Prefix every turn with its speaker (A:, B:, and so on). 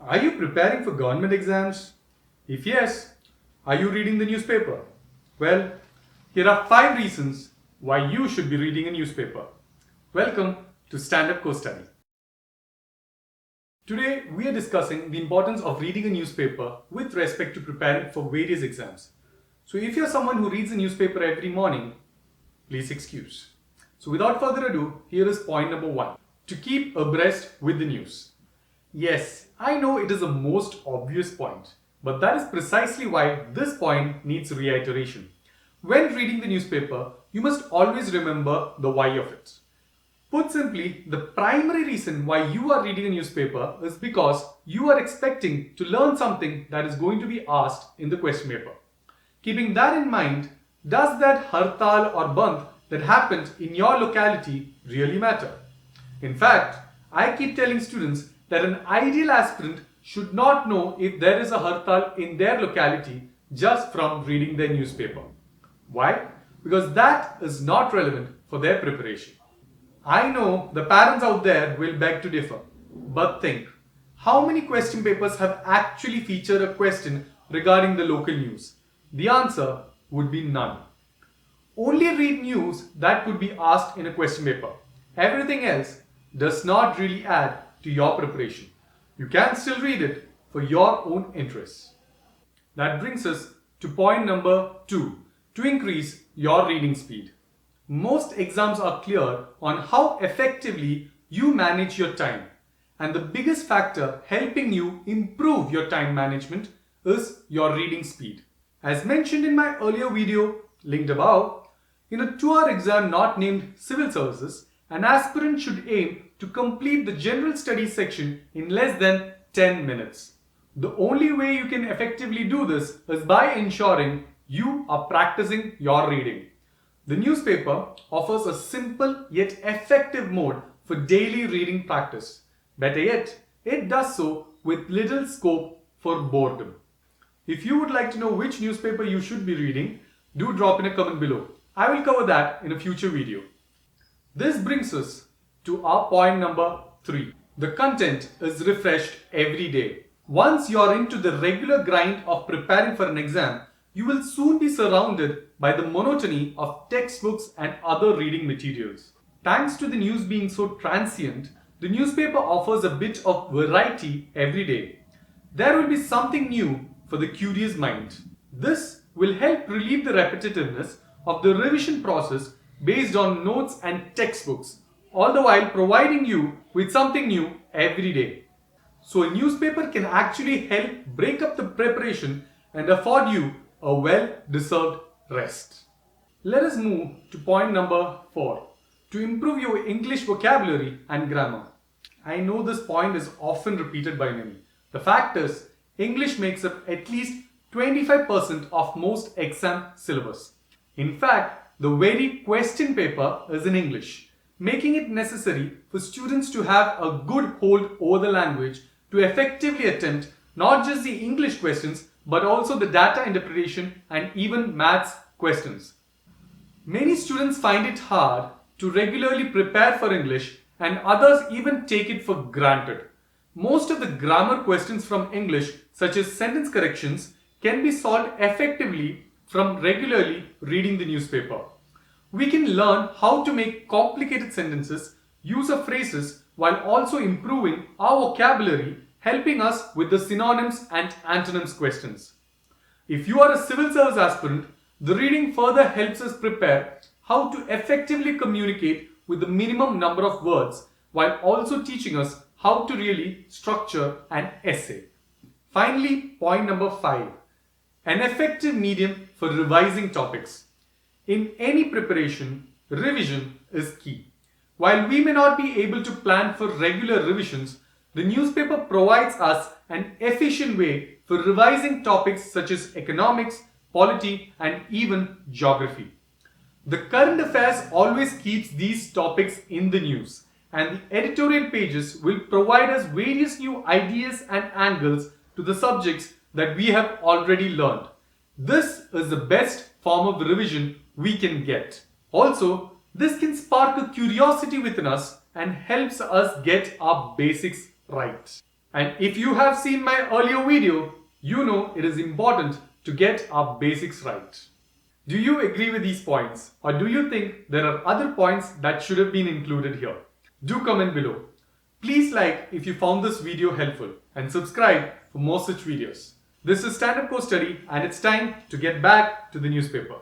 A: Are you preparing for government exams? If yes, are you reading the newspaper? Well, here are 5 reasons why you should be reading a newspaper. Welcome to Stand Up Co-Study. Today we are discussing the importance of reading a newspaper with respect to preparing for various exams. So if you're someone who reads a newspaper every morning, please excuse. So without further ado, here is point number 1. To keep abreast with the news. Yes, I know it is the most obvious point, but that is precisely why this point needs reiteration. When reading the newspaper, you must always remember the why of it. Put simply, the primary reason why you are reading a newspaper is because you are expecting to learn something that is going to be asked in the question paper. Keeping that in mind, does that hartal or bandh that happened in your locality really matter? In fact, I keep telling students that an ideal aspirant should not know if there is a hartal in their locality just from reading their newspaper. Why? Because that is not relevant for their preparation. I know the parents out there will beg to differ, but think, how many question papers have actually featured a question regarding the local news? The answer would be none. Only read news that could be asked in a question paper. Everything else does not really add to your preparation. You can still read it for your own interests. That brings us to point number 2, to increase your reading speed. Most exams are clear on how effectively you manage your time, and the biggest factor helping you improve your time management is your reading speed. As mentioned in my earlier video, linked above, in a 2-hour exam not named Civil Services, an aspirant should aim to complete the general studies section in less than 10 minutes. The only way you can effectively do this is by ensuring you are practicing your reading. The newspaper offers a simple yet effective mode for daily reading practice. Better yet, it does so with little scope for boredom. If you would like to know which newspaper you should be reading, do drop in a comment below. I will cover that in a future video. This brings us to our point number 3. The content is refreshed every day. Once you are into the regular grind of preparing for an exam, you will soon be surrounded by the monotony of textbooks and other reading materials. Thanks to the news being so transient, the newspaper offers a bit of variety every day. There will be something new for the curious mind. This will help relieve the repetitiveness of the revision process based on notes and textbooks, all the while providing you with something new every day. So a newspaper can actually help break up the preparation and afford you a well-deserved rest. Let us move to point number 4, to improve your English vocabulary and grammar. I know this point is often repeated by many. The fact is, English makes up at least 25% of most exam syllabus. In fact, the very question paper is in English, making it necessary for students to have a good hold over the language to effectively attempt not just the English questions but also the data interpretation and even maths questions. Many students find it hard to regularly prepare for English, and others even take it for granted. Most of the grammar questions from English, such as sentence corrections, can be solved effectively from regularly reading the newspaper. We can learn how to make complicated sentences, use of phrases, while also improving our vocabulary, helping us with the synonyms and antonyms questions. If you are a civil service aspirant, the reading further helps us prepare how to effectively communicate with the minimum number of words, while also teaching us how to really structure an essay. Finally, point number 5. An effective medium for revising topics. In any preparation, revision is key. While we may not be able to plan for regular revisions, the newspaper provides us an efficient way for revising topics such as economics, polity, and even geography. The current affairs always keeps these topics in the news, and the editorial pages will provide us various new ideas and angles to the subjects that we have already learned. This is the best form of revision we can get. Also, this can spark a curiosity within us and helps us get our basics right. And if you have seen my earlier video, you know it is important to get our basics right. Do you agree with these points, or do you think there are other points that should have been included here? Do comment below. Please like if you found this video helpful and subscribe for more such videos. This is Stand Up Co Study and it's time to get back to the newspaper.